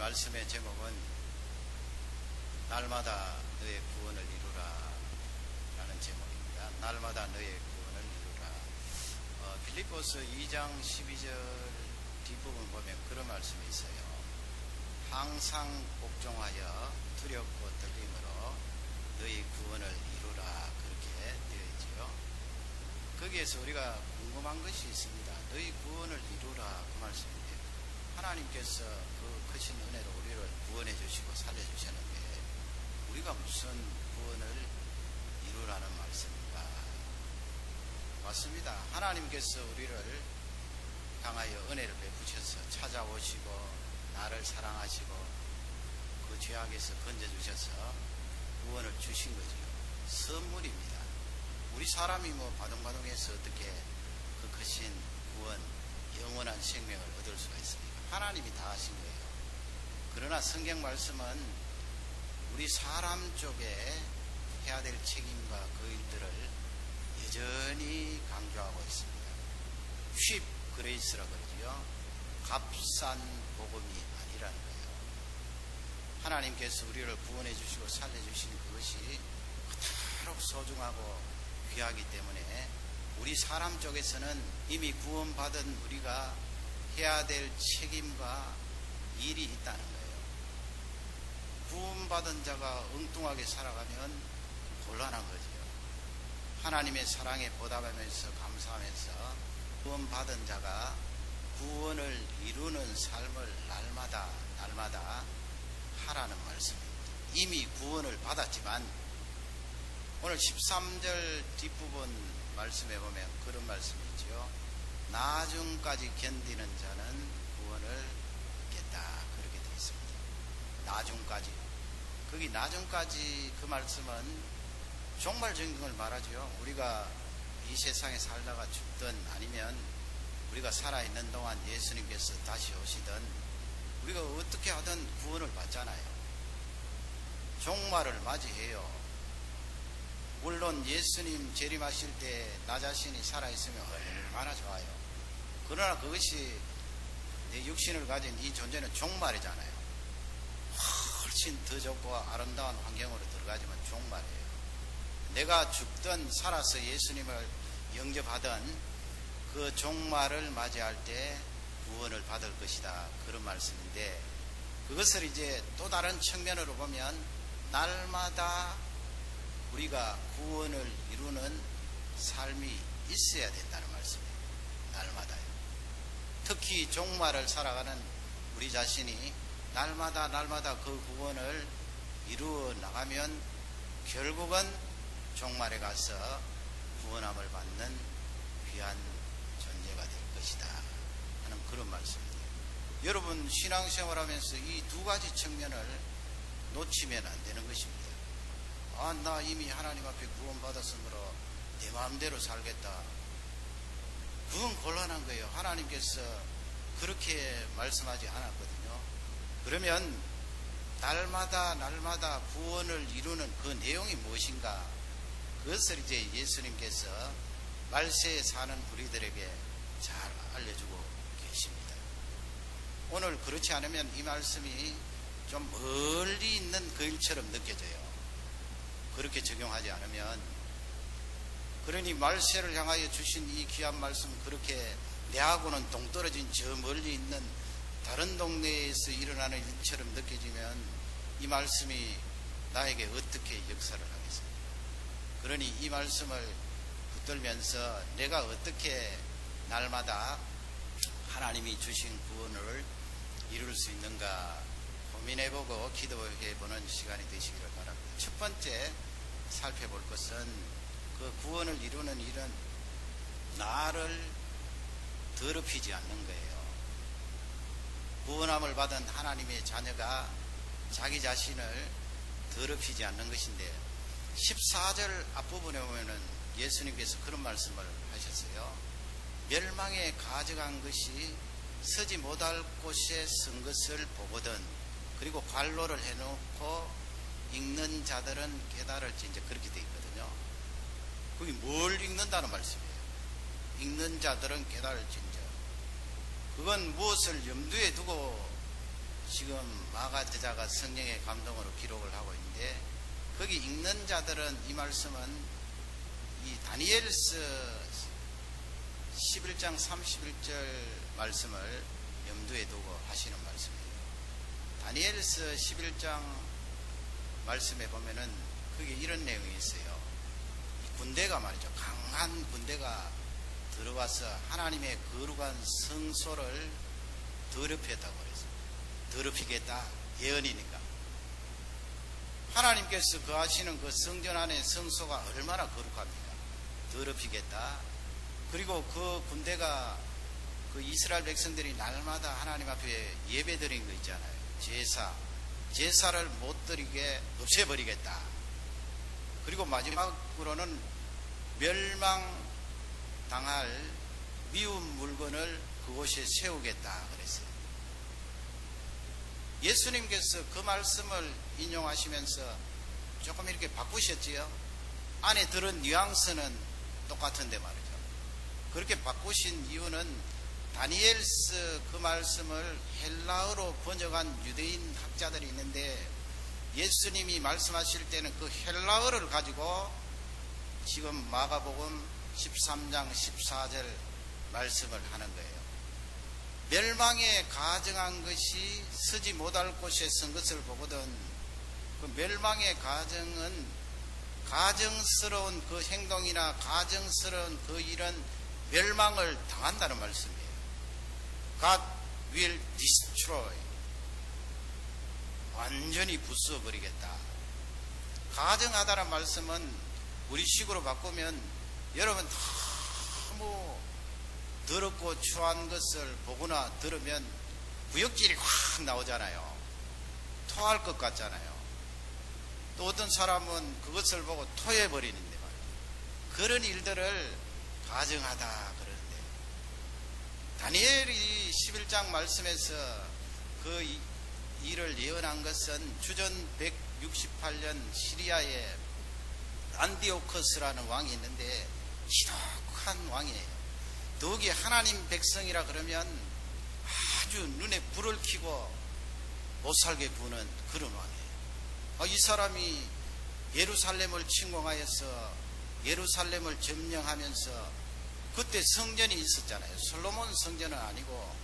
말씀의 제목은 날마다 너의 구원을 이루라 라는 제목입니다. 날마다 너의 구원을 이루라. 빌립보서 2장 12절 뒷부분 보면 그런 말씀이 있어요. 항상 복종하여 두렵고 떨림으로 너의 구원을 이루라, 그렇게 되어 있지요. 거기에서 우리가 궁금한 것이 있습니다. 너희 구원을 이루라, 그 말씀인데 하나님께서 그 크신 은혜로 우리를 구원해 주시고 살려 주셨는데 우리가 무슨 구원을 이루라는 말씀인가? 맞습니다. 하나님께서 우리를 향하여 은혜를 베푸셔서 찾아오시고 나를 사랑하시고 그 죄악에서 건져주셔서 구원을 주신 거죠. 선물입니다. 우리 사람이 바둥바둥해서 어떻게 그 크신 구원, 영원한 생명을 얻을 수가 있습니까? 하나님이 다 하신 거예요. 그러나 성경 말씀은 우리 사람 쪽에 해야 될 책임과 그 일들을 여전히 강조하고 있습니다. cheap grace라고 그러지요. 값싼 복음이 아니라는 거예요. 하나님께서 우리를 구원해 주시고 살려주신 그것이 그토록 소중하고 귀하기 때문에 우리 사람 쪽에서는 이미 구원받은 우리가 해야 될 책임과 일이 있다는 거예요. 구원받은 자가 엉뚱하게 살아가면 곤란한 거죠. 하나님의 사랑에 보답하면서 감사하면서 구원받은 자가 구원을 이루는 삶을 날마다 하라는 말씀입니다. 이미 구원을 받았지만 오늘 13절 뒷부분 말씀에 보면 그런 말씀이 있죠. 나중까지 견디는 자는 구원을 얻겠다, 그렇게 되어 있습니다. 나중까지. 거기 나중까지 그 말씀은 종말적인 걸 말하죠. 우리가 이 세상에 살다가 죽든 아니면 우리가 살아있는 동안 예수님께서 다시 오시든 우리가 어떻게 하든 구원을 받잖아요. 종말을 맞이해요. 물론 예수님 재림하실 때 나 자신이 살아있으면 얼마나 좋아요. 그러나 그것이 내 육신을 가진 이 존재는 종말이잖아요. 훨씬 더 좋고 아름다운 환경으로 들어가지만 종말이에요. 내가 죽든 살아서 예수님을 영접하든 그 종말을 맞이할 때 구원을 받을 것이다, 그런 말씀인데 그것을 이제 또 다른 측면으로 보면 날마다 우리가 구원을 이루는 삶이 있어야 된다는 말씀이에요. 날마다요. 특히 종말을 살아가는 우리 자신이 날마다 그 구원을 이루어 나가면 결국은 종말에 가서 구원함을 받는 귀한 존재가 될 것이다 하는 그런 말씀이에요. 여러분 신앙생활하면서 이 두 가지 측면을 놓치면 안 되는 것입니다. 나 이미 하나님 앞에 구원받았으므로 내 마음대로 살겠다. 그건 곤란한 거예요. 하나님께서 그렇게 말씀하지 않았거든요. 그러면 날마다 구원을 이루는 그 내용이 무엇인가? 그것을 이제 예수님께서 말세에 사는 우리들에게 잘 알려주고 계십니다. 오늘 그렇지 않으면 이 말씀이 좀 멀리 있는 그 일처럼 느껴져요. 그렇게 적용하지 않으면. 그러니 말세를 향하여 주신 이 귀한 말씀, 그렇게 내하고는 동떨어진 저 멀리 있는 다른 동네에서 일어나는 일처럼 느껴지면 이 말씀이 나에게 어떻게 역사를 하겠습니까? 그러니 이 말씀을 붙들면서 내가 어떻게 날마다 하나님이 주신 구원을 이룰 수 있는가 고민해보고 기도해보는 시간이 되시기를 바랍니다. 첫 번째 살펴볼 것은 그 구원을 이루는 일은 나를 더럽히지 않는 거예요. 구원함을 받은 하나님의 자녀가 자기 자신을 더럽히지 않는 것인데 14절 앞부분에 보면은 예수님께서 그런 말씀을 하셨어요. 멸망에 가져간 것이 서지 못할 곳에 쓴 것을 보거든 그리고 관로를 해놓고 읽는 자들은 깨달을지, 이제 그렇게 되어 있거든요. 거기 뭘 읽는다는 말씀이에요. 읽는 자들은 깨달을지인저. 그건 무엇을 염두에 두고 지금 마가 저자가 성령의 감동으로 기록을 하고 있는데, 거기 읽는 자들은 이 말씀은 이 다니엘서 11장 31절 말씀을 염두에 두고 하시는 말씀이에요. 다니엘서 11장 말씀에 보면은 거기에 이런 내용이 있어요. 이 군대가 말이죠, 강한 군대가 들어와서 하나님의 거룩한 성소를 더럽혔다고 그랬어요. 더럽히겠다, 예언이니까. 하나님께서 거하시는 그 성전 안에 성소가 얼마나 거룩합니까? 더럽히겠다. 그리고 그 군대가 그 이스라엘 백성들이 날마다 하나님 앞에 예배 드린 거 있잖아요. 제사를 못 드리게 없애버리겠다. 그리고 마지막으로는 멸망당할 미운 물건을 그곳에 세우겠다 그랬어요. 예수님께서 그 말씀을 인용하시면서 조금 이렇게 바꾸셨지요. 안에 들은 뉘앙스는 똑같은데 말이죠. 그렇게 바꾸신 이유는 다니엘서 그 말씀을 헬라어로 번역한 유대인 학자들이 있는데, 예수님이 말씀하실 때는 그 헬라어를 가지고 지금 마가복음 13장 14절 말씀을 하는 거예요. 멸망에 가정한 것이 서지 못할 곳에 선 것을 보거든, 그 멸망의 가정은 가정스러운 그 행동이나 가정스러운 그 일은 멸망을 당한다는 말씀이에요. God will destroy. 완전히 부숴버리겠다. 가정하다는 말씀은 우리 식으로 바꾸면, 여러분 너무 더럽고 추한 것을 보거나 들으면 구역질이 확 나오잖아요. 토할 것 같잖아요. 또 어떤 사람은 그것을 보고 토해버리는데 말이에요. 그런 일들을 가정하다 그러는데, 다니엘이 11장 말씀에서 그 일을 예언한 것은 주전 168년 시리아에 안디오커스라는 왕이 있는데 지독한 왕이에요. 더욱이 하나님 백성이라 그러면 아주 눈에 불을 켜고 못 살게 구는 그런 왕이에요. 이 사람이 예루살렘을 침공하여서 예루살렘을 점령하면서, 그때 성전이 있었잖아요. 솔로몬 성전은 아니고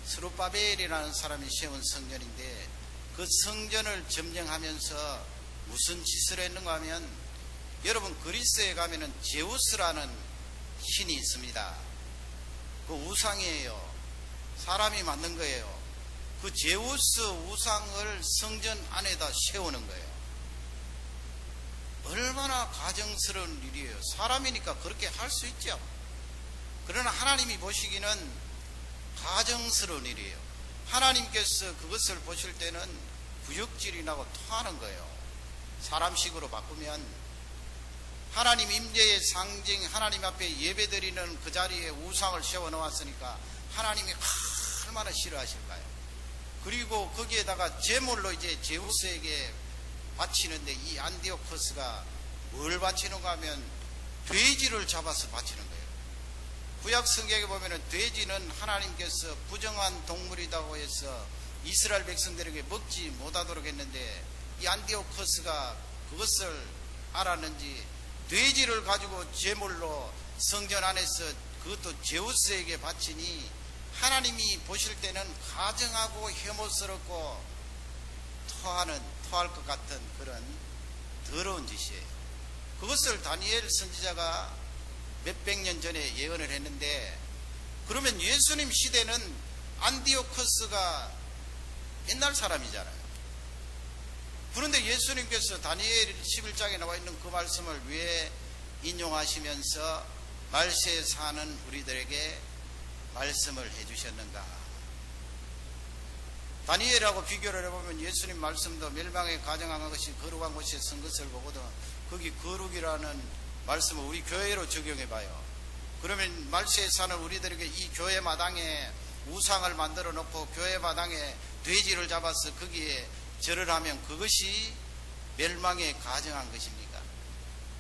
스룹바벨이라는 사람이 세운 성전인데, 그 성전을 점령하면서 무슨 짓을 했는가 하면, 여러분 그리스에 가면은 제우스라는 신이 있습니다. 그 우상이에요. 사람이 만든 거예요. 그 제우스 우상을 성전 안에다 세우는 거예요. 얼마나 가정스러운 일이에요. 사람이니까 그렇게 할 수 있죠. 그러나 하나님이 보시기는 가정스러운 일이에요. 하나님께서 그것을 보실 때는 구역질이 나고 토하는 거예요. 사람식으로 바꾸면 하나님 임재의 상징, 하나님 앞에 예배드리는 그 자리에 우상을 세워놓았으니까 하나님이 얼마나 싫어하실까요? 그리고 거기에다가 제물로 이제 제우스에게 바치는데, 이 안디오커스가 뭘 바치는가 하면 돼지를 잡아서 바치는 거예요. 구약 성경에 보면은 돼지는 하나님께서 부정한 동물이라고 해서 이스라엘 백성들에게 먹지 못하도록 했는데, 이 안디오커스가 그것을 알았는지 돼지를 가지고 제물로 성전 안에서 그것도 제우스에게 바치니, 하나님이 보실 때는 가증하고 혐오스럽고 토할 것 같은 그런 더러운 짓이에요. 그것을 다니엘 선지자가 몇백 년 전에 예언을 했는데, 그러면 예수님 시대는 안디오커스가 옛날 사람이잖아요. 그런데 예수님께서 다니엘 11장에 나와 있는 그 말씀을 왜 인용하시면서 말세에 사는 우리들에게 말씀을 해주셨는가? 다니엘하고 비교를 해보면 예수님 말씀도 멸망에 가정한 것이 거룩한 곳에 선 것을 보거든, 거기 거룩이라는 말씀을 우리 교회로 적용해봐요. 그러면 말세에 사는 우리들에게 이 교회 마당에 우상을 만들어 놓고 교회 마당에 돼지를 잡아서 거기에 절을 하면 그것이 멸망에 가정한 것입니까?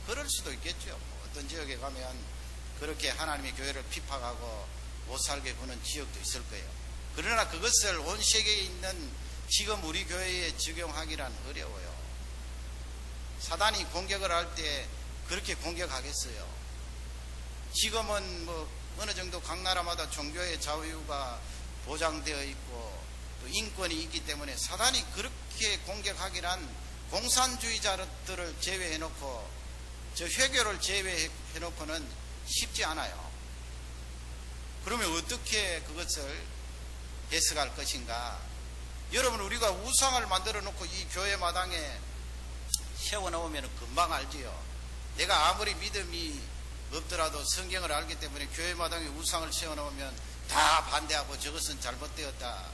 그럴 수도 있겠죠. 어떤 지역에 가면 그렇게 하나님의 교회를 핍박하고 못 살게 구는 지역도 있을 거예요. 그러나 그것을 온 세계에 있는 지금 우리 교회에 적용하기란 어려워요. 사단이 공격을 할 때 그렇게 공격하겠어요. 지금은 뭐 어느 정도 각 나라마다 종교의 자유가 보장되어 있고 또 인권이 있기 때문에 사단이 그렇게 공격하기란 공산주의자들을 제외해놓고 저 회교를 제외해놓고는 쉽지 않아요. 그러면 어떻게 그것을 해석할 것인가? 여러분, 우리가 우상을 만들어 놓고 이 교회 마당에 세워놓으면 금방 알지요. 내가 아무리 믿음이 없더라도 성경을 알기 때문에 교회 마당에 우상을 세워놓으면 다 반대하고 저것은 잘못되었다,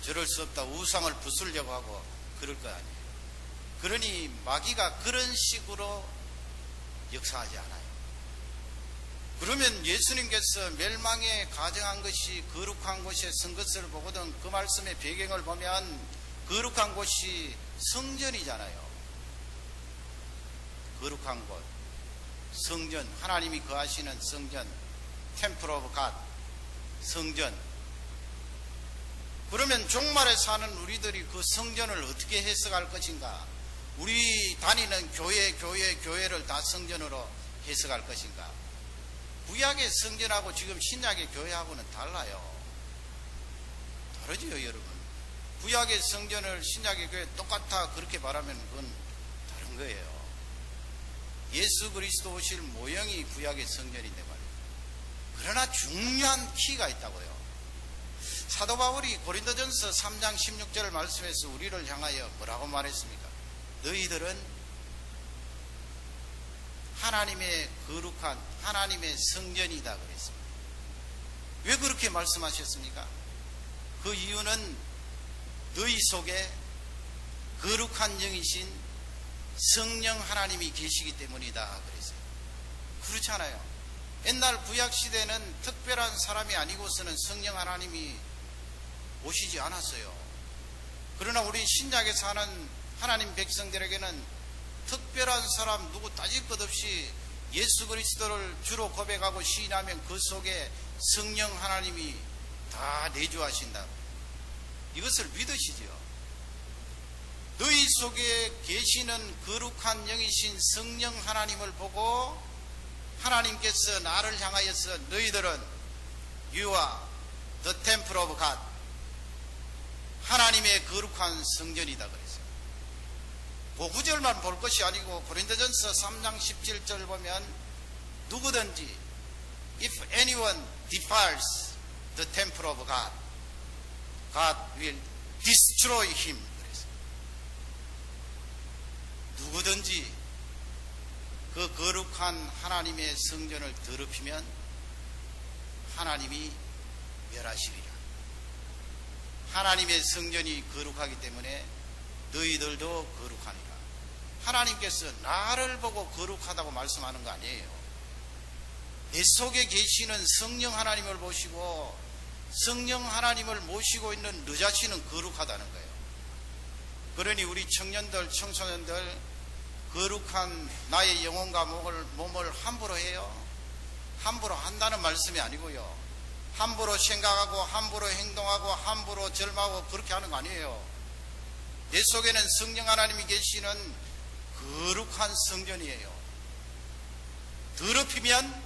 저럴 수 없다, 우상을 부수려고 하고 그럴 거 아니에요. 그러니 마귀가 그런 식으로 역사하지 않아요. 그러면 예수님께서 멸망에 가정한 것이 거룩한 곳에 선 것을 보거든 그 말씀의 배경을 보면 거룩한 곳이 성전이잖아요. 거룩한 곳, 성전, 하나님이 거하시는 성전, 템플 오브 갓, 성전. 그러면 종말에 사는 우리들이 그 성전을 어떻게 해석할 것인가? 우리 다니는 교회를 다 성전으로 해석할 것인가? 구약의 성전하고 지금 신약의 교회하고는 달라요. 다르지요, 여러분. 구약의 성전을 신약의 교회 똑같아 그렇게 말하면 그건 다른 거예요. 예수 그리스도 오실 모형이 구약의 성전인데 말이에요. 그러나 중요한 키가 있다고요. 사도 바울이 고린도전서 3장 16절 말씀에서 우리를 향하여 뭐라고 말했습니까? 너희들은 하나님의 거룩한 하나님의 성전이다 그랬습니다. 왜 그렇게 말씀하셨습니까? 그 이유는 너희 속에 거룩한 영이신 성령 하나님이 계시기 때문이다 그랬어요. 그렇잖아요. 옛날 구약시대는 특별한 사람이 아니고서는 성령 하나님이 오시지 않았어요. 그러나 우리 신약에 사는 하나님 백성들에게는 특별한 사람 누구 따질 것 없이 예수 그리스도를 주로 고백하고 시인하면 그 속에 성령 하나님이 다 내주하신다. 이것을 믿으시죠. 너희 속에 계시는 거룩한 영이신 성령 하나님을 보고 하나님께서 나를 향하여서 너희들은 You are the temple of God, 하나님의 거룩한 성전이다 그랬어요. 그 구절만 볼 것이 아니고 고린도전서 3장 17절 보면 누구든지 If anyone defiles the temple of God, God will destroy him. 누구든지 그 거룩한 하나님의 성전을 더럽히면 하나님이 멸하시리라. 하나님의 성전이 거룩하기 때문에 너희들도 거룩하니라. 하나님께서 나를 보고 거룩하다고 말씀하는 거 아니에요. 내 속에 계시는 성령 하나님을 보시고 성령 하나님을 모시고 있는 너 자신은 거룩하다는 거예요. 그러니 우리 청년들, 청소년들 거룩한 나의 영혼과 몸을 함부로 해요. 함부로 한다는 말씀이 아니고요. 함부로 생각하고 함부로 행동하고 함부로 절망하고 그렇게 하는 거 아니에요. 내 속에는 성령 하나님이 계시는 거룩한 성전이에요. 더럽히면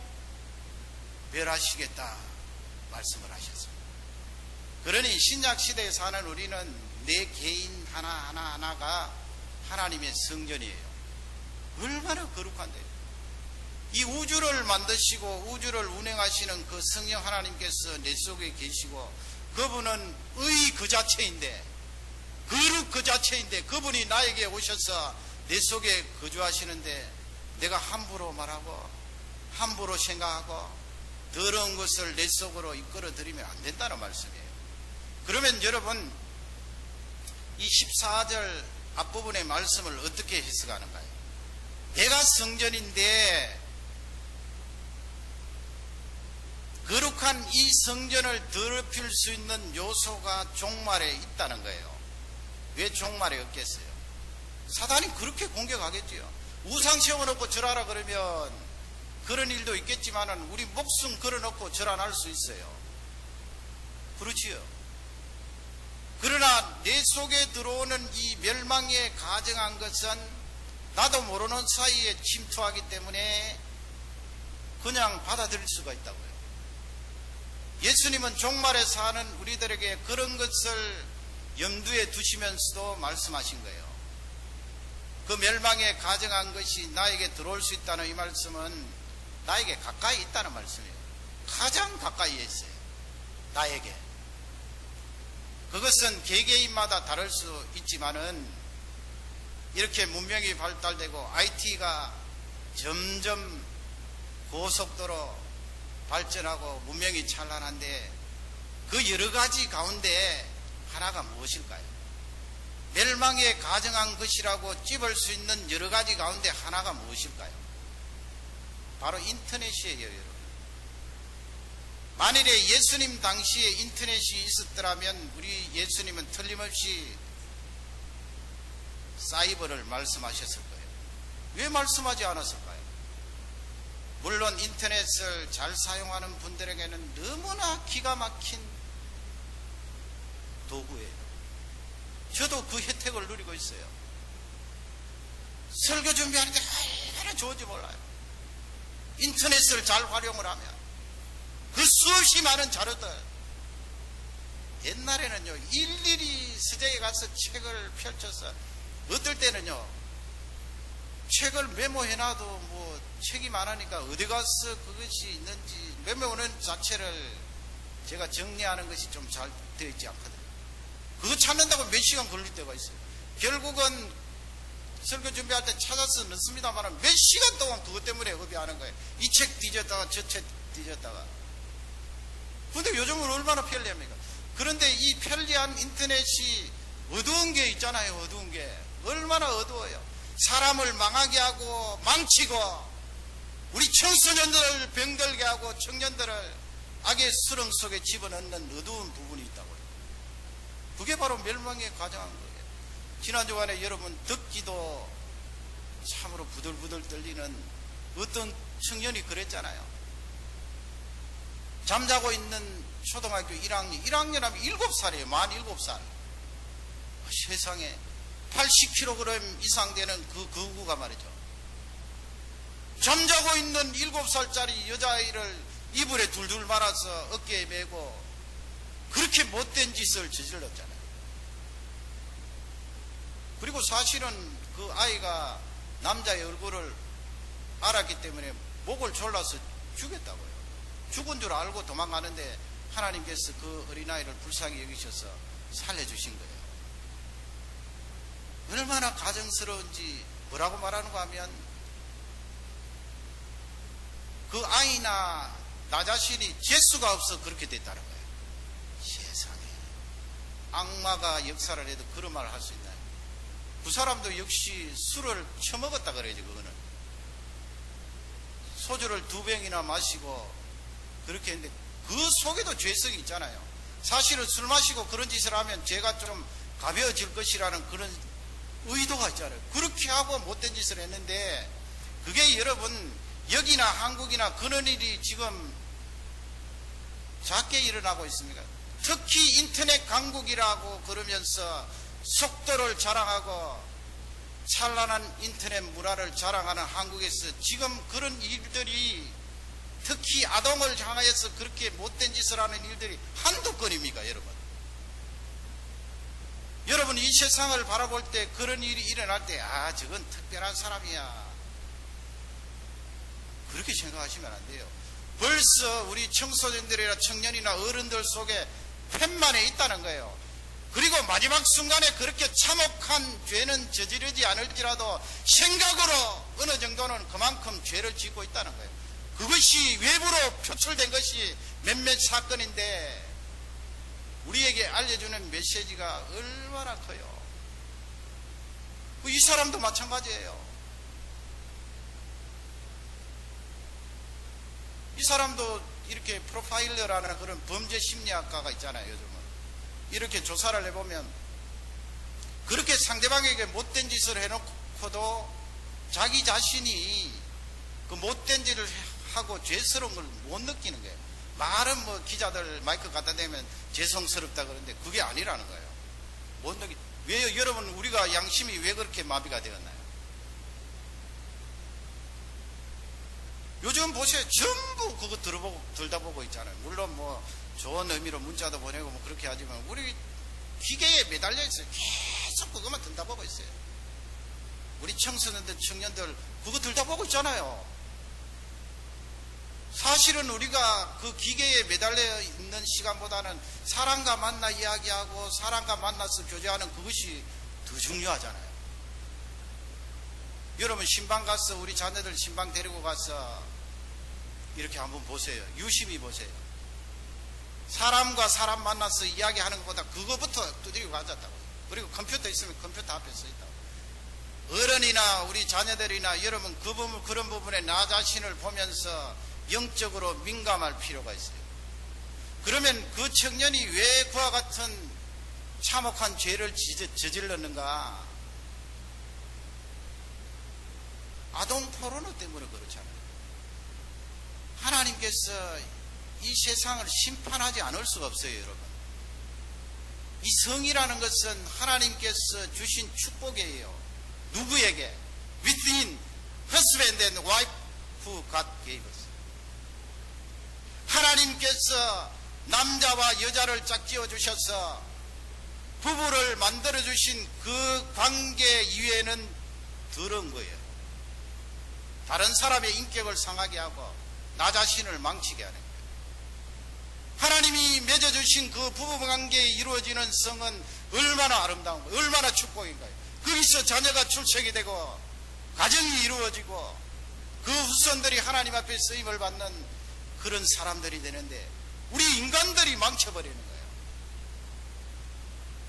멸하시겠다 말씀을 하셨습니다. 그러니 신약시대에 사는 우리는 내 개인 하나하나가 하나님의 성전이에요. 얼마나 거룩한데요. 이 우주를 만드시고 우주를 운행하시는 그 성령 하나님께서 내 속에 계시고 그분은 의 그 자체인데, 거룩 그 자체인데 그분이 나에게 오셔서 내 속에 거주하시는데 내가 함부로 말하고 함부로 생각하고 더러운 것을 내 속으로 이끌어 들이면 안 된다는 말씀이에요. 그러면 여러분, 이 14절 앞부분의 말씀을 어떻게 해석하는가요? 내가 성전인데 거룩한 이 성전을 더럽힐 수 있는 요소가 종말에 있다는 거예요. 왜 종말에 없겠어요? 사단이 그렇게 공격하겠지요. 우상 세워놓고 절하라 그러면 그런 일도 있겠지만은 우리 목숨 걸어놓고 절 안 할 수 있어요. 그렇지요. 그러나 내 속에 들어오는 이 멸망에 가증한 것은 나도 모르는 사이에 침투하기 때문에 그냥 받아들일 수가 있다고요. 예수님은 종말에 사는 우리들에게 그런 것을 염두에 두시면서도 말씀하신 거예요. 그 멸망에 가증한 것이 나에게 들어올 수 있다는 이 말씀은 나에게 가까이 있다는 말씀이에요. 가장 가까이에 있어요. 나에게. 그것은 개개인마다 다를 수 있지만은 이렇게 문명이 발달되고 IT가 점점 고속도로 발전하고 문명이 찬란한데 그 여러 가지 가운데 하나가 무엇일까요? 멸망에 가증한 것이라고 찝을 수 있는 여러 가지 가운데 하나가 무엇일까요? 바로 인터넷이에요, 여러분. 만일에 예수님 당시에 인터넷이 있었더라면 우리 예수님은 틀림없이 사이버를 말씀하셨을 거예요. 왜 말씀하지 않았을까요? 물론 인터넷을 잘 사용하는 분들에게는 너무나 기가 막힌 도구예요. 저도 그 혜택을 누리고 있어요. 설교 준비하는데 얼마나 좋은지 몰라요. 인터넷을 잘 활용을 하면 그 수없이 많은 자료들, 옛날에는요 일일이 서재에 가서 책을 펼쳐서, 어떨 때는요 책을 메모해놔도 뭐 책이 많으니까 어디 가서 그것이 있는지 메모하는 자체를 제가 정리하는 것이 좀 잘 되어 있지 않거든요. 그거 찾는다고 몇 시간 걸릴 때가 있어요. 결국은 설교 준비할 때 찾아서 넣습니다만 몇 시간 동안 그것 때문에 허비하는 거예요. 이 책 뒤졌다가 저 책 뒤졌다가. 근데 요즘은 얼마나 편리합니까? 그런데 이 편리한 인터넷이 어두운 게 있잖아요. 어두운 게 얼마나 어두워요. 사람을 망하게 하고 망치고 우리 청소년들을 병들게 하고 청년들을 악의 수렁 속에 집어넣는 어두운 부분이 있다고요. 그게 바로 멸망에 가증한 거예요. 지난 주간에 여러분 듣기도 참으로 부들부들 떨리는 어떤 청년이 그랬잖아요. 잠자고 있는 초등학교 1학년 하면 7살이에요. 만 7살. 세상에 80kg 이상 되는 그 거구가 말이죠. 잠자고 있는 7살짜리 여자아이를 이불에 둘둘 말아서 어깨에 메고 그렇게 못된 짓을 저질렀잖아요. 그리고 사실은 그 아이가 남자의 얼굴을 알았기 때문에 목을 졸라서 죽였다고요. 죽은 줄 알고 도망가는데 하나님께서 그 어린아이를 불쌍히 여기셔서 살려주신 거예요. 얼마나 가정스러운지. 뭐라고 말하는가 하면 그 아이나 나 자신이 재수가 없어 그렇게 됐다는 거예요. 세상에, 악마가 역사를 해도 그런 말을 할 수 있나요? 그 사람도 역시 술을 처먹었다 그래야지. 그거는 소주를 2병이나 마시고 그렇게 했는데 그 속에도 죄성이 있잖아요. 사실은 술 마시고 그런 짓을 하면 죄가 좀 가벼워질 것이라는 그런 의도가 있잖아요. 그렇게 하고 못된 짓을 했는데 그게 여러분 여기나 한국이나 그런 일이 지금 작게 일어나고 있습니다. 특히 인터넷 강국이라고 그러면서 속도를 자랑하고 찬란한 인터넷 문화를 자랑하는 한국에서 지금 그런 일들이, 특히 아동을 향하여서 그렇게 못된 짓을 하는 일들이 한두 건입니까, 여러분? 여러분 이 세상을 바라볼 때 그런 일이 일어날 때 저건 특별한 사람이야 그렇게 생각하시면 안 돼요. 벌써 우리 청소년들이나 청년이나 어른들 속에 팻만에 있다는 거예요. 그리고 마지막 순간에 그렇게 참혹한 죄는 저지르지 않을지라도 생각으로 어느 정도는 그만큼 죄를 짓고 있다는 거예요. 그것이 외부로 표출된 것이 몇몇 사건인데 우리에게 알려주는 메시지가 얼마나 커요. 이 사람도 마찬가지예요. 이 사람도 이렇게 프로파일러라는 그런 범죄 심리학가가 있잖아요. 요즘은 이렇게 조사를 해보면 그렇게 상대방에게 못된 짓을 해놓고도 자기 자신이 그 못된 짓을 하고 죄스러운 걸 못 느끼는 거예요. 말은 뭐 기자들 마이크 갖다 대면 죄송스럽다 그러는데 그게 아니라는 거예요. 못 느끼. 왜요? 여러분, 우리가 양심이 왜 그렇게 마비가 되었나요? 요즘 보세요. 전부 그거 들다보고 있잖아요. 물론 뭐 좋은 의미로 문자도 보내고 뭐 그렇게 하지만 우리 기계에 매달려 있어요. 계속 그것만 들다보고 있어요. 우리 청소년들, 청년들 그거 들다보고 있잖아요. 사실은 우리가 그 기계에 매달려 있는 시간보다는 사람과 만나 이야기하고 사람과 만나서 교제하는 그것이 더 중요하잖아요. 여러분, 신방 가서 우리 자녀들 신방 데리고 가서 이렇게 한번 보세요. 유심히 보세요. 사람과 사람 만나서 이야기하는 것보다 그거부터 두드리고 가졌다고. 그리고 컴퓨터 있으면 컴퓨터 앞에 서 있다고. 어른이나 우리 자녀들이나 여러분 그런 부분에 나 자신을 보면서 영적으로 민감할 필요가 있어요. 그러면 그 청년이 왜 그와 같은 참혹한 죄를 저질렀는가? 아동 포르노 때문에 그렇잖아요. 하나님께서 이 세상을 심판하지 않을 수가 없어요, 여러분. 이 성이라는 것은 하나님께서 주신 축복이에요. 누구에게? Within husband and wife who God gave us. 하나님께서 남자와 여자를 짝지어 주셔서 부부를 만들어 주신 그 관계 이외에는 더러운 거예요. 다른 사람의 인격을 상하게 하고 나 자신을 망치게 하는 거예요. 하나님이 맺어주신 그 부부관계에 이루어지는 성은 얼마나 아름다운 거예요. 얼마나 축복인가요. 거기서 자녀가 출생이 되고 가정이 이루어지고 그 후손들이 하나님 앞에 쓰임을 받는 그런 사람들이 되는데 우리 인간들이 망쳐버리는 거예요.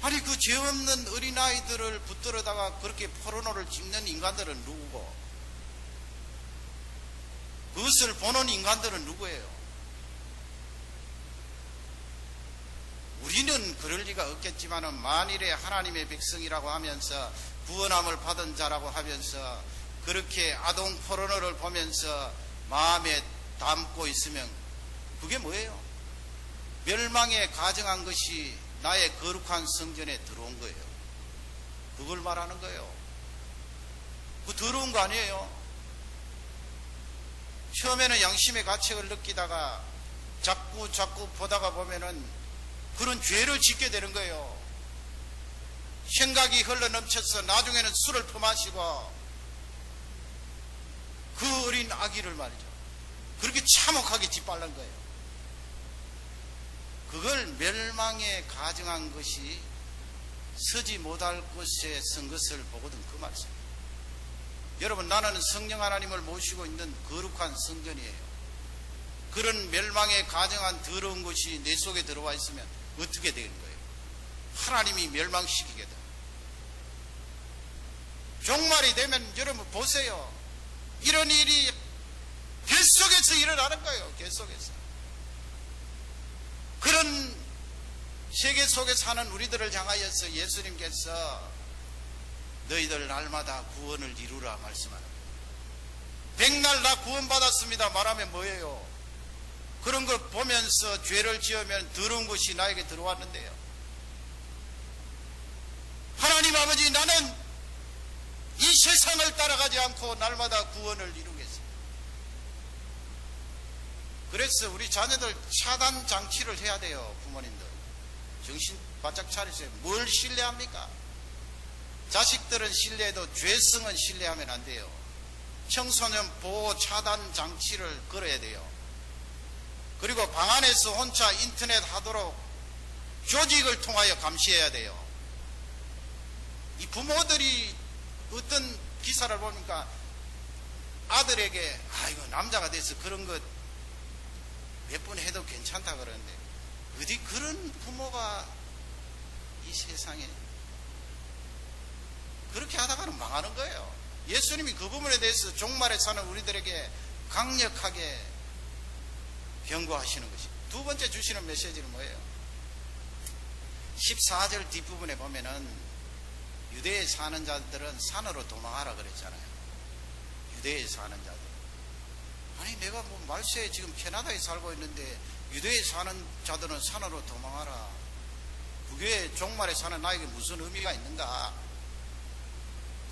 아니, 그 죄 없는 어린아이들을 붙들어다가 그렇게 포르노를 찍는 인간들은 누구고, 그것을 보는 인간들은 누구예요? 우리는 그럴 리가 없겠지만 만일에 하나님의 백성이라고 하면서 구원함을 받은 자라고 하면서 그렇게 아동 포르노를 보면서 마음에 담고 있으면 그게 뭐예요? 멸망에 가정한 것이 나의 거룩한 성전에 들어온 거예요. 그걸 말하는 거예요. 그 더러운 거 아니에요. 처음에는 양심의 가책을 느끼다가 자꾸 보다가 보면은 그런 죄를 짓게 되는 거예요. 생각이 흘러넘쳐서 나중에는 술을 퍼마시고 그 어린 아기를 말이죠. 그렇게 참혹하게 짓밟는 거예요. 그걸 멸망에 가정한 것이 서지 못할 곳에 선 것을 보거든 그 말씀. 여러분, 나는 성령 하나님을 모시고 있는 거룩한 성전이에요. 그런 멸망에 가정한 더러운 것이 내 속에 들어와 있으면 어떻게 되는 거예요? 하나님이 멸망시키게 돼. 종말이 되면 여러분 보세요. 이런 일이 뱃속에서 일어나는 거예요. 뱃속에서. 그런 세계 속에 사는 우리들을 향하여서 예수님께서 너희들 날마다 구원을 이루라 말씀하는 거예요. 백날 다 구원받았습니다 말하면 뭐예요? 그런 걸 보면서 죄를 지으면 더러운 것이 나에게 들어왔는데요. 하나님 아버지, 나는 이 세상을 따라가지 않고 날마다 구원을 이루겠습니다. 그래서 우리 자녀들 차단 장치를 해야 돼요. 부모님들 정신 바짝 차리세요. 뭘 신뢰합니까? 자식들은 신뢰해도 죄성은 신뢰하면 안 돼요. 청소년 보호 차단 장치를 걸어야 돼요. 그리고 방 안에서 혼자 인터넷 하도록 조직을 통하여 감시해야 돼요. 이 부모들이 어떤 기사를 보니까 아들에게 이거 남자가 돼서 그런 것 몇 번 해도 괜찮다 그러는데 어디 그런 부모가 이 세상에 그렇게 하다가는 망하는 거예요. 예수님이 그 부분에 대해서 종말에 사는 우리들에게 강력하게 경고하시는 것이. 두 번째 주시는 메시지는 뭐예요? 14절 뒷부분에 보면은 유대에 사는 자들은 산으로 도망하라 그랬잖아요. 유대에 사는 자들. 아니, 내가 뭐 말세에 지금 캐나다에 살고 있는데 유대에 사는 자들은 산으로 도망하라. 그게 종말에 사는 나에게 무슨 의미가 있는가?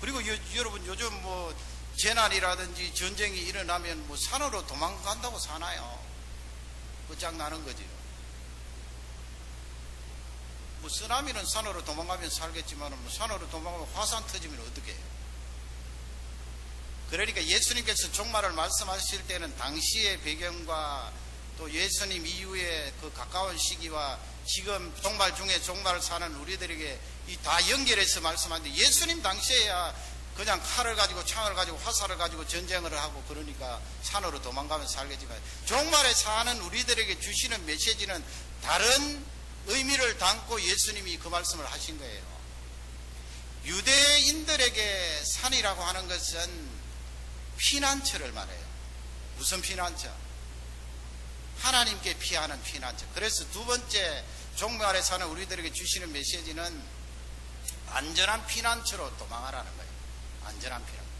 그리고 여러분 요즘 뭐 재난이라든지 전쟁이 일어나면 뭐 산으로 도망간다고 사나요? 끝장나는 거지요. 뭐 쓰나미는 산으로 도망가면 살겠지만 뭐 산으로 도망가면 화산 터지면 어떻게 해요? 그러니까 예수님께서 종말을 말씀하실 때는 당시의 배경과 또 예수님 이후에 그 가까운 시기와 지금 종말 중에 종말을 사는 우리들에게 이 다 연결해서 말씀하는데, 예수님 당시에야 그냥 칼을 가지고 창을 가지고 화살을 가지고 전쟁을 하고 그러니까 산으로 도망가면 살겠지만, 종말에 사는 우리들에게 주시는 메시지는 다른 의미를 담고 예수님이 그 말씀을 하신 거예요. 유대인들에게 산이라고 하는 것은 피난처를 말해요. 무슨 피난처? 하나님께 피하는 피난처. 그래서 두 번째 종말에 사는 우리들에게 주시는 메시지는 안전한 피난처로 도망하라는 거예요. 안전한 피난처.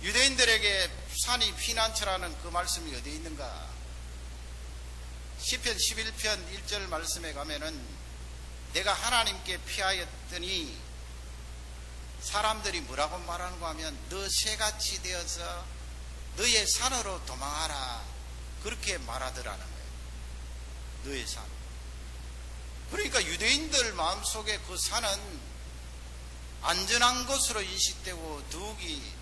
유대인들에게 산이 피난처라는 그 말씀이 어디에 있는가? 시편 11편 1절 말씀에 가면은 내가 하나님께 피하였더니 사람들이 뭐라고 말하는가 하면 너 새같이 되어서 너의 산으로 도망하라, 그렇게 말하더라는 거예요. 너의 산. 그러니까 유대인들 마음속에 그 산은 안전한 것으로 인식되고, 더욱이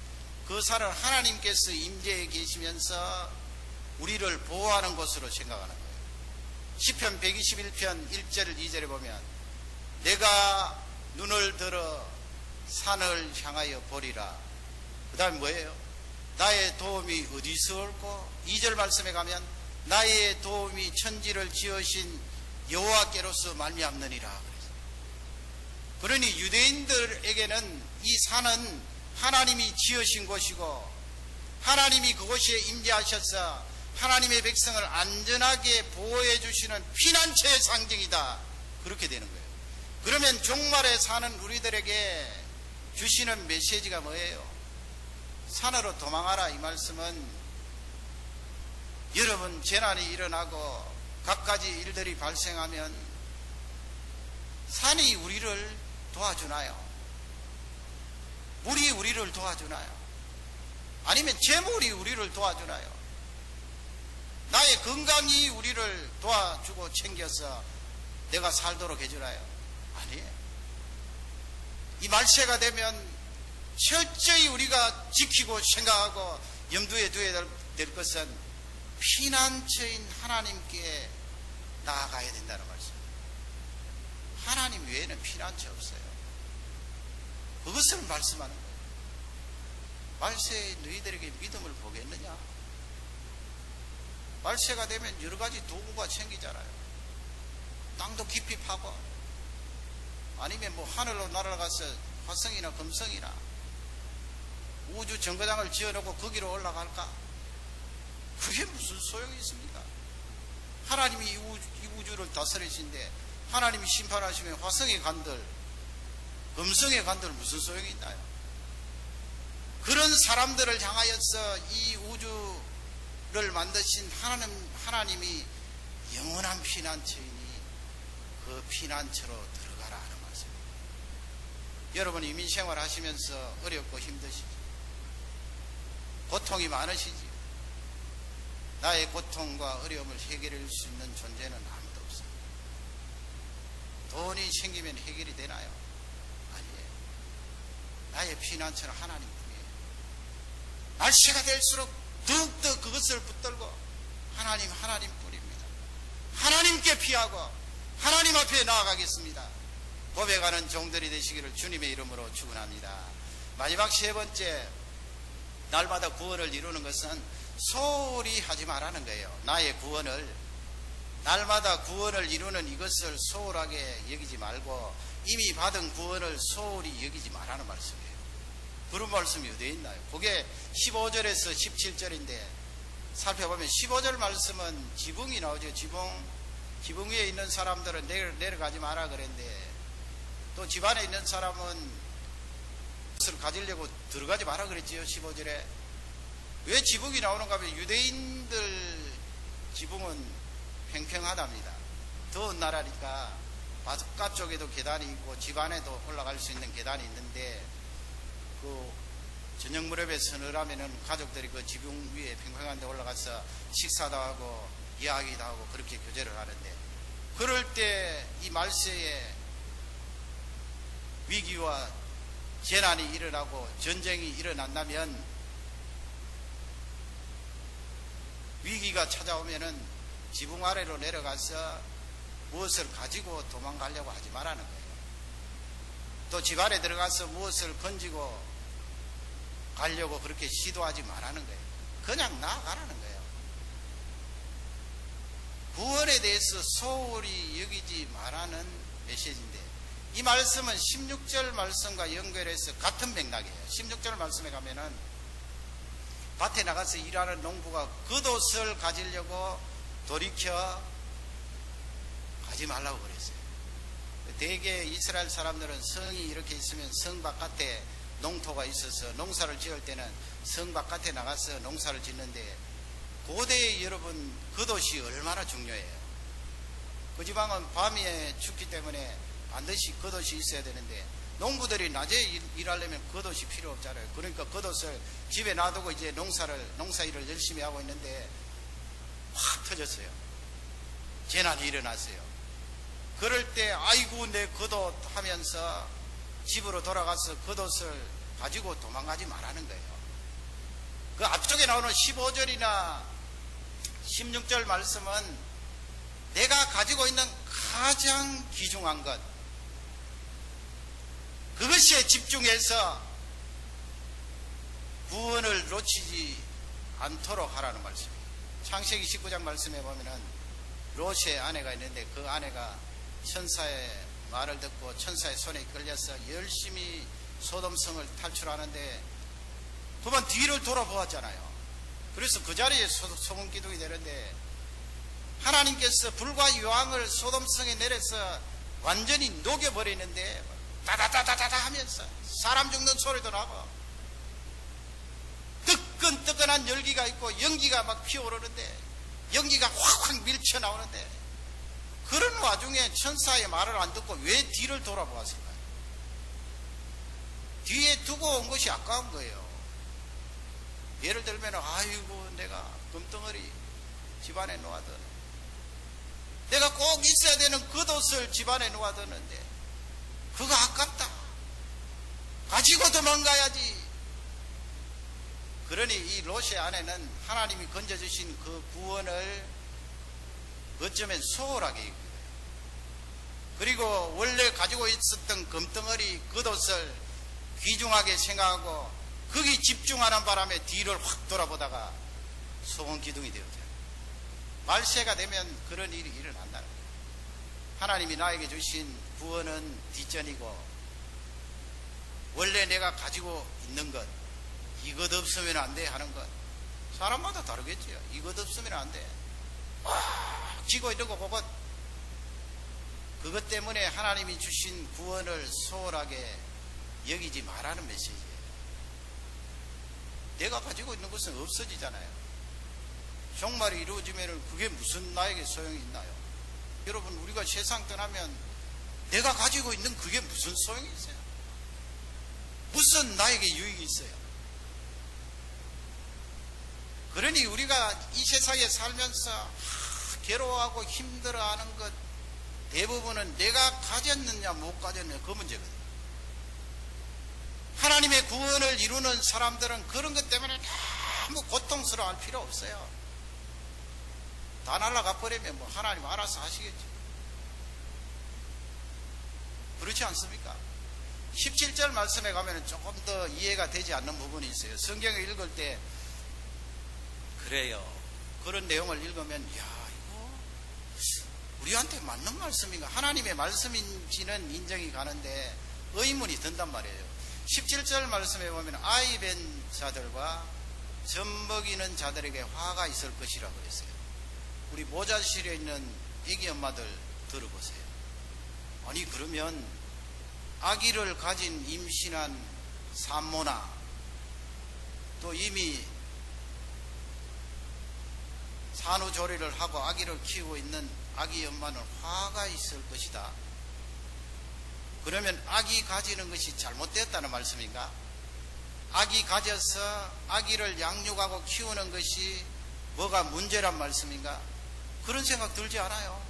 그 산을 하나님께서 임재해 계시면서 우리를 보호하는 것으로 생각하는 거예요. 시편 121편 1절 2절에 보면 내가 눈을 들어 산을 향하여 보리라. 그 다음에 뭐예요? 나의 도움이 어디서 올고? 2절 말씀에 가면 나의 도움이 천지를 지으신 여호와께로서 말미암느니라. 그러니 유대인들에게는 이 산은 하나님이 지으신 곳이고 하나님이 그곳에 임재하셔서 하나님의 백성을 안전하게 보호해 주시는 피난처의 상징이다, 그렇게 되는 거예요. 그러면 종말에 사는 우리들에게 주시는 메시지가 뭐예요? 산으로 도망하라. 이 말씀은 여러분 재난이 일어나고 갖가지 일들이 발생하면 산이 우리를 도와주나요? 물이 우리를 도와주나요? 아니면 재물이 우리를 도와주나요? 나의 건강이 우리를 도와주고 챙겨서 내가 살도록 해주나요? 아니에요. 이 말세가 되면 철저히 우리가 지키고 생각하고 염두에 둬야 될 것은 피난처인 하나님께 나아가야 된다는 말씀입니다. 하나님 외에는 피난처 없어요. 그것을 말씀하는 거예요. 말세에 너희들에게 믿음을 보겠느냐? 말세가 되면 여러 가지 도구가 생기잖아요. 땅도 깊이 파고, 아니면 뭐 하늘로 날아가서 화성이나 금성이나 우주 정거장을 지어놓고 거기로 올라갈까? 그게 무슨 소용이 있습니까? 하나님이 이 우주를 다스리신데 하나님이 심판하시면 화성에 간들 금성에 간들 무슨 소용이 있나요? 그런 사람들을 향하여서 이 우주를 만드신 하나님이 영원한 피난처이니 그 피난처로 들어가라 하는 말씀입니다. 여러분 이민생활 하시면서 어렵고 힘드시죠? 고통이 많으시지? 나의 고통과 어려움을 해결할 수 있는 존재는 아무도 없어요. 돈이 생기면 해결이 되나요? 아니에요. 나의 피난처는 하나님뿐이에요. 날씨가 될수록 더욱더 그것을 붙들고 하나님뿐입니다. 하나님께 피하고 하나님 앞에 나아가겠습니다. 고백하는 종들이 되시기를 주님의 이름으로 축원합니다. 마지막 세 번째, 날마다 구원을 이루는 것은 소홀히 하지 말라는 거예요. 나의 구원을, 날마다 구원을 이루는 이것을 소홀하게 여기지 말고 이미 받은 구원을 소홀히 여기지 말라는 말씀이에요. 그런 말씀이 어디에 있나요? 그게 15절에서 17절인데 살펴보면 15절 말씀은 지붕이 나오죠. 지붕 위에 있는 사람들은 내려가지 마라 그랬는데, 또 집안에 있는 사람은 그것을 가지려고 들어가지 마라 그랬지요. 15절에 왜 지붕이 나오는가 하면 유대인들 지붕은 평평하답니다. 더운 나라니까 바깥 쪽에도 계단이 있고 집 안에도 올라갈 수 있는 계단이 있는데 그 저녁 무렵에 서늘하면은 가족들이 그 지붕 위에 평평한 데 올라가서 식사도 하고 이야기도 하고 그렇게 교제를 하는데, 그럴 때 이 말세에 위기와 재난이 일어나고 전쟁이 일어난다면, 위기가 찾아오면은 지붕 아래로 내려가서 무엇을 가지고 도망가려고 하지 말라는 거예요. 또 집 안에 들어가서 무엇을 건지고 가려고 그렇게 시도하지 말라는 거예요. 그냥 나아가라는 거예요. 구원에 대해서 소홀히 여기지 말라는 메시지인데, 이 말씀은 16절 말씀과 연결해서 같은 맥락이에요. 16절 말씀에 가면은 밭에 나가서 일하는 농부가 겉옷을 가지려고 돌이켜 가지 말라고 그랬어요. 대개 이스라엘 사람들은 성이 이렇게 있으면 성 바깥에 농토가 있어서 농사를 지을 때는 성 바깥에 나가서 농사를 짓는데, 고대에 여러분 겉옷이 얼마나 중요해요. 그 지방은 밤에 춥기 때문에 반드시 겉옷이 있어야 되는데, 농부들이 낮에 일하려면 겉옷이 필요 없잖아요. 그러니까 겉옷을 집에 놔두고 이제 농사 일을 열심히 하고 있는데 확 터졌어요. 재난이 일어났어요. 그럴 때 아이고 내 겉옷 하면서 집으로 돌아가서 겉옷을 가지고 도망가지 말라는 거예요. 그 앞쪽에 나오는 15절이나 16절 말씀은 내가 가지고 있는 가장 귀중한 것, 그것에 집중해서 구원을 놓치지 않도록 하라는 말씀이에요. 창세기 19장 말씀에 보면은 롯의 아내가 있는데, 그 아내가 천사의 말을 듣고 천사의 손에 끌려서 열심히 소돔성을 탈출하는데 그만 뒤를 돌아보았잖아요. 그래서 그 자리에 소금 기둥이 되는데, 하나님께서 불과 유황을 소돔성에 내려서 완전히 녹여버리는데 다다다다다다 하면서 사람 죽는 소리도 나고 뜨끈뜨끈한 열기가 있고 연기가 막 피어오르는데, 연기가 확확 밀쳐 나오는데, 그런 와중에 천사의 말을 안 듣고 왜 뒤를 돌아보았을까요? 뒤에 두고 온 것이 아까운 거예요. 예를 들면 아이고 내가 금덩어리 집안에 놓아뒀는데, 내가 꼭 있어야 되는 겉옷을 집안에 놓아뒀는데 그거 아깝다, 가지고 도망가야지. 그러니 이 롯의 아내는 하나님이 건져주신 그 구원을 어쩌면 소홀하게 입고요. 그리고 원래 가지고 있었던 금덩어리 겉옷을 귀중하게 생각하고 거기 집중하는 바람에 뒤를 확 돌아보다가 소금 기둥이 되었잖아요. 말세가 되면 그런 일이 일어난다는 거예요. 하나님이 나에게 주신 구원은 뒷전이고, 원래 내가 가지고 있는 것, 이것 없으면 안 돼 하는 것, 사람마다 다르겠지요. 이것 없으면 안 돼. 쥐고 있는 거 그것 때문에 하나님이 주신 구원을 소홀하게 여기지 말라는 메시지예요. 내가 가지고 있는 것은 없어지잖아요. 종말이 이루어지면 그게 무슨 나에게 소용이 있나요? 여러분, 우리가 세상 떠나면 내가 가지고 있는 그게 무슨 소용이 있어요? 무슨 나에게 유익이 있어요? 그러니 우리가 이 세상에 살면서 괴로워하고 힘들어하는 것 대부분은 내가 가졌느냐 못 가졌느냐 그 문제거든요. 하나님의 구원을 이루는 사람들은 그런 것 때문에 너무 고통스러워할 필요 없어요. 다 날아가 버리면 뭐 하나님 알아서 하시겠죠. 그렇지 않습니까? 17절 말씀에 가면 조금 더 이해가 되지 않는 부분이 있어요. 성경을 읽을 때 그래요. 그런 내용을 읽으면 야, 이거 우리한테 맞는 말씀인가? 하나님의 말씀인지는 인정이 가는데 의문이 든단 말이에요. 17절 말씀에 보면 아이 뵌 자들과 젖 먹이는 자들에게 화가 있을 것이라고 그랬어요. 우리 모자실에 있는 애기 엄마들 들어보세요. 아니 그러면 아기를 가진 임신한 산모나 또 이미 산후조리를 하고 아기를 키우고 있는 아기 엄마는 화가 있을 것이다. 그러면 아기 가지는 것이 잘못되었다는 말씀인가? 아기 가져서 아기를 양육하고 키우는 것이 뭐가 문제란 말씀인가? 그런 생각 들지 않아요.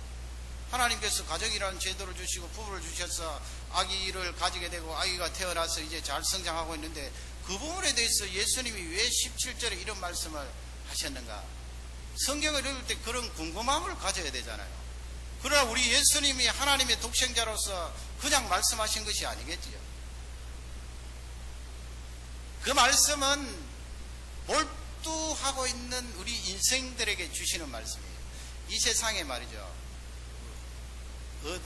하나님께서 가정이라는 제도를 주시고 부부를 주셔서 아기를 가지게 되고 아기가 태어나서 이제 잘 성장하고 있는데 그 부분에 대해서 예수님이 왜 17절에 이런 말씀을 하셨는가? 성경을 읽을 때 그런 궁금함을 가져야 되잖아요. 그러나 우리 예수님이 하나님의 독생자로서 그냥 말씀하신 것이 아니겠지요. 그 말씀은 몰두하고 있는 우리 인생들에게 주시는 말씀이에요. 이 세상에 말이죠,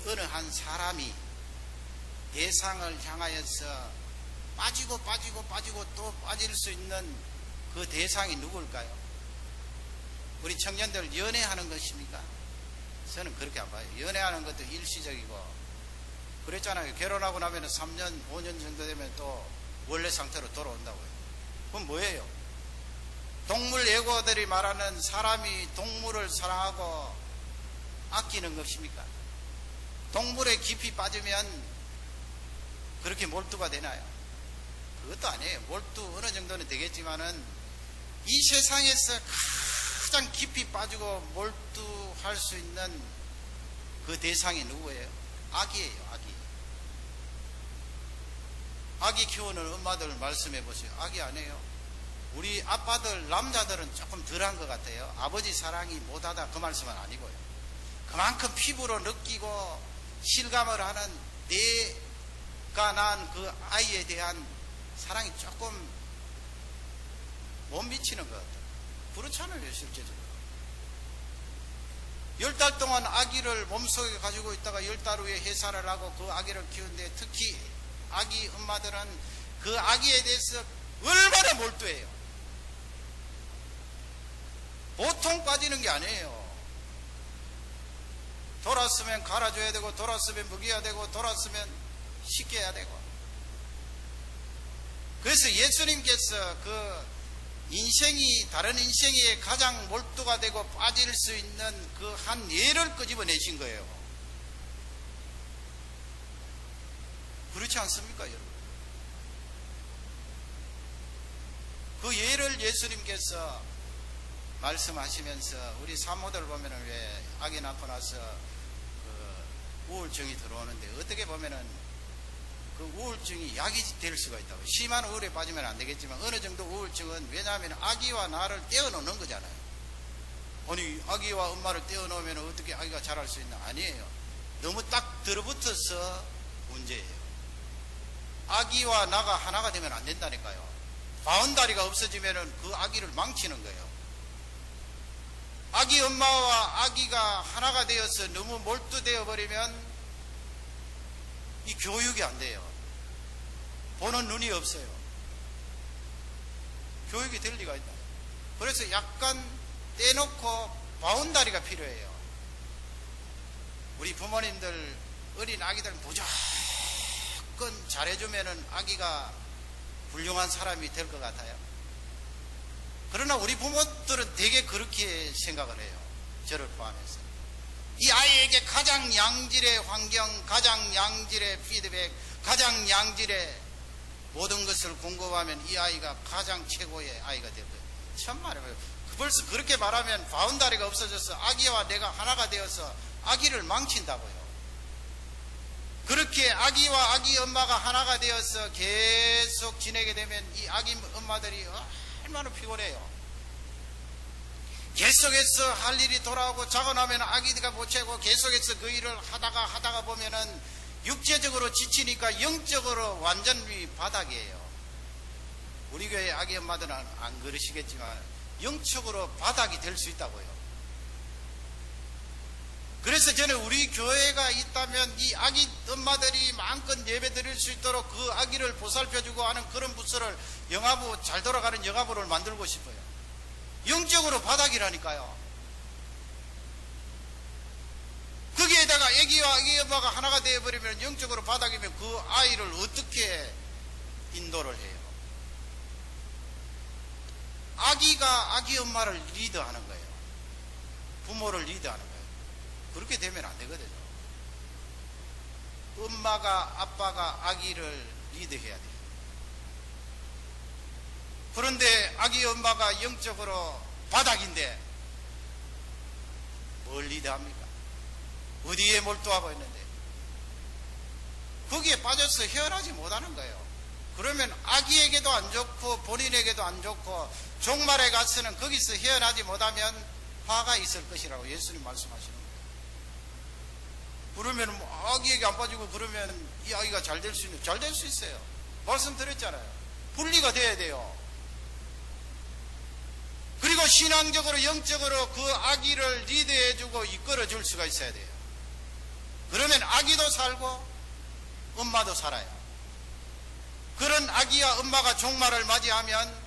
어느 한 사람이 대상을 향하여서 빠지고 또 빠질 수 있는 그 대상이 누구일까요? 우리 청년들 연애하는 것입니까? 저는 그렇게 안 봐요. 연애하는 것도 일시적이고, 그랬잖아요. 결혼하고 나면 3년, 5년 정도 되면 또 원래 상태로 돌아온다고요. 그건 뭐예요? 동물 예고들이 말하는 사람이 동물을 사랑하고 아끼는 것입니까? 동물에 깊이 빠지면 그렇게 몰두가 되나요? 그것도 아니에요. 몰두 어느 정도는 되겠지만은 이 세상에서 가장 깊이 빠지고 몰두할 수 있는 그 대상이 누구예요? 아기예요. 아기 키우는 엄마들 말씀해 보세요. 아기 아니에요. 우리 아빠들 남자들은 조금 덜한 것 같아요. 아버지 사랑이 못하다 그 말씀은 아니고요. 그만큼 피부로 느끼고 실감을 하는 내가 낳은 그 아이에 대한 사랑이 조금 못 미치는 것 같아요. 그렇잖아요. 실제적으로 10달 동안 아기를 몸속에 가지고 있다가 10달 후에 해산을 하고 그 아기를 키우는데, 특히 아기 엄마들은 그 아기에 대해서 얼마나 몰두해요. 보통 빠지는 게 아니에요. 돌았으면 갈아줘야 되고, 돌았으면 먹여야 되고, 돌았으면 씻겨야 되고. 그래서 예수님께서 그 인생이 다른 인생에 가장 몰두가 되고 빠질 수 있는 그 한 예를 끄집어내신 거예요. 그렇지 않습니까, 여러분? 그 예를 예수님께서 말씀하시면서 우리 산모들 보면은 왜 아기 낳고 나서 그 우울증이 들어오는데, 어떻게 보면은 그 우울증이 약이 될 수가 있다고. 심한 우울에 빠지면 안 되겠지만 어느 정도 우울증은, 왜냐하면 아기와 나를 떼어놓는 거잖아요. 아니, 아기와 엄마를 떼어놓으면 어떻게 아기가 자랄 수 있나? 아니에요. 너무 딱 들어붙어서 문제예요. 아기와 나가 하나가 되면 안 된다니까요. 바운다리가 없어지면 그 아기를 망치는 거예요. 아기 엄마와 아기가 하나가 되어서 너무 몰두되어 버리면 이 교육이 안 돼요. 보는 눈이 없어요. 교육이 될 리가 있나? 그래서 약간 떼놓고 바운다리가 필요해요. 우리 부모님들 어린 아기들 무조건 잘해주면은 아기가 훌륭한 사람이 될 것 같아요. 그러나 우리 부모들은 되게 그렇게 생각을 해요. 저를 포함해서. 이 아이에게 가장 양질의 환경, 가장 양질의 피드백, 가장 양질의 모든 것을 공급하면 이 아이가 가장 최고의 아이가 될 거예요. 참말이에요. 벌써 그렇게 말하면 바운다리가 없어져서 아기와 내가 하나가 되어서 아기를 망친다고요. 그렇게 아기와 아기 엄마가 하나가 되어서 계속 지내게 되면 이 아기 엄마들이 얼마나 피곤해요. 계속해서 할 일이 돌아오고 자고 나면 아기가 못 채고 계속해서 그 일을 하다가 보면은 육체적으로 지치니까 영적으로 완전히 바닥이에요. 우리 교회 아기 엄마들은 안 그러시겠지만 영적으로 바닥이 될 수 있다고요. 그래서 저는 우리 교회가 있다면 이 아기 엄마들이 마음껏 예배 드릴 수 있도록 그 아기를 보살펴주고 하는 그런 부서를, 영화부, 잘 돌아가는 영화부를 만들고 싶어요. 영적으로 바닥이라니까요. 거기에다가 아기와 아기 엄마가 하나가 되어버리면 영적으로 바닥이면 그 아이를 어떻게 인도를 해요? 아기가 아기 엄마를 리드하는 거예요. 부모를 리드하는 거예요. 그렇게 되면 안 되거든요. 엄마가 아빠가 아기를 리드해야 돼요. 그런데 아기 엄마가 영적으로 바닥인데 뭘 리드합니까? 어디에 몰두하고 있는데 거기에 빠져서 헤어나지 못하는 거예요. 그러면 아기에게도 안 좋고 본인에게도 안 좋고 종말에 가서는 거기서 헤어나지 못하면 화가 있을 것이라고 예수님 말씀하시는 거예요. 그러면 아기에게 안 빠지고 그러면 이 아기가 잘 될 수 있는, 잘 될 수 있어요. 말씀드렸잖아요. 분리가 돼야 돼요. 그리고 신앙적으로 영적으로 그 아기를 리드해주고 이끌어줄 수가 있어야 돼요. 그러면 아기도 살고 엄마도 살아요. 그런 아기와 엄마가 종말을 맞이하면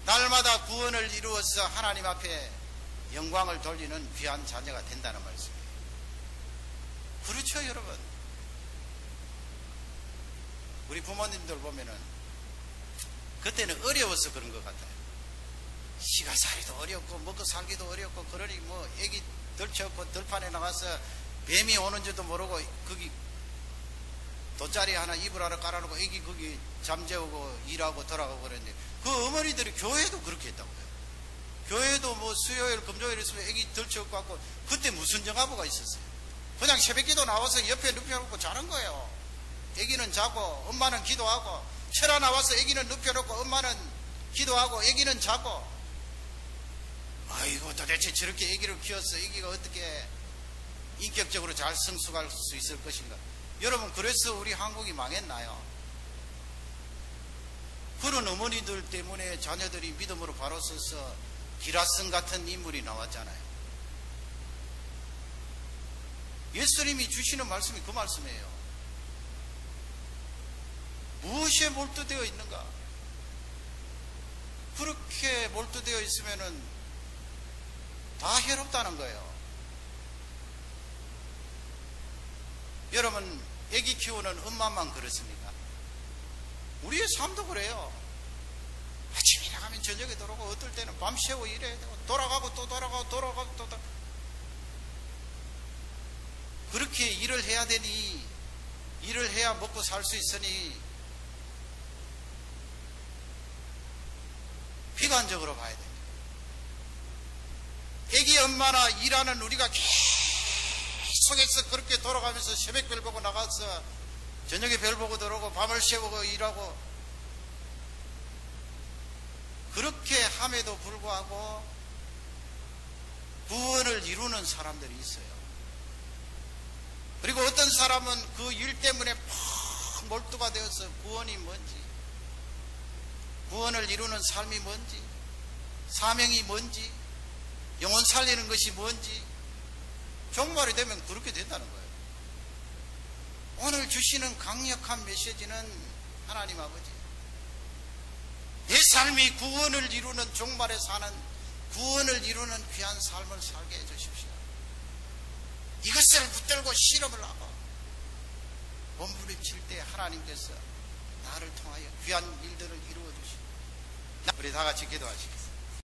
날마다 구원을 이루어서 하나님 앞에 영광을 돌리는 귀한 자녀가 된다는 말씀이에요. 그렇죠, 여러분. 우리 부모님들 보면은 그때는 어려워서 그런 것 같아요. 시가살이도 어렵고 먹고 살기도 어렵고 그러니 뭐 애기 덜쳐갖고 들판에 나가서 뱀이 오는지도 모르고 거기 돗자리 하나 이불 하나 깔아놓고 애기 거기 잠재우고 일하고 돌아가고 그랬는데 그 어머니들이 교회도 그렇게 했다고요. 교회도 뭐 수요일 금요일 있으면 애기 덜쳐갖고 그때 무슨 정화부가 있었어요. 그냥 새벽기도 나와서 옆에 눕혀놓고 자는 거예요. 애기는 자고 엄마는 기도하고 철아 나와서 애기는 눕혀놓고 엄마는 기도하고 애기는 자고. 아이고 도대체 저렇게 애기를 키워서 애기가 어떻게 인격적으로 잘 성숙할 수 있을 것인가. 여러분, 그래서 우리 한국이 망했나요? 그런 어머니들 때문에 자녀들이 믿음으로 바로 서서 기라성 같은 인물이 나왔잖아요. 예수님이 주시는 말씀이 그 말씀이에요. 무엇에 몰두되어 있는가? 그렇게 몰두되어 있으면은 다 해롭다는 거예요. 여러분, 애기 키우는 엄마만 그렇습니까? 우리의 삶도 그래요. 아침에 나가면 저녁에 돌아오고 어떨 때는 밤새워 일해야 되고 돌아가고 또 돌아가고 돌아가고 또 돌아가고. 그렇게 일을 해야 되니, 일을 해야 먹고 살 수 있으니 비관적으로 봐야 됩니다. 애기 엄마나 일하는 우리가 계속해서 그렇게 돌아가면서 새벽별 보고 나가서 저녁에 별 보고 들어오고 밤을 새우고 일하고 그렇게 함에도 불구하고 구원을 이루는 사람들이 있어요. 그리고 어떤 사람은 그 일 때문에 막 몰두가 되어서 구원이 뭔지, 구원을 이루는 삶이 뭔지, 사명이 뭔지, 영혼 살리는 것이 뭔지 종말이 되면 그렇게 된다는 거예요. 오늘 주시는 강력한 메시지는 하나님 아버지, 내 삶이 구원을 이루는, 종말에 사는 구원을 이루는 귀한 삶을 살게 해주십시오. 이것을 붙들고 실험을 하고 몸부림칠 때 하나님께서 나를 통하여 귀한 일들을 이루어 주시오. 우리 다 같이 기도하시겠습니다.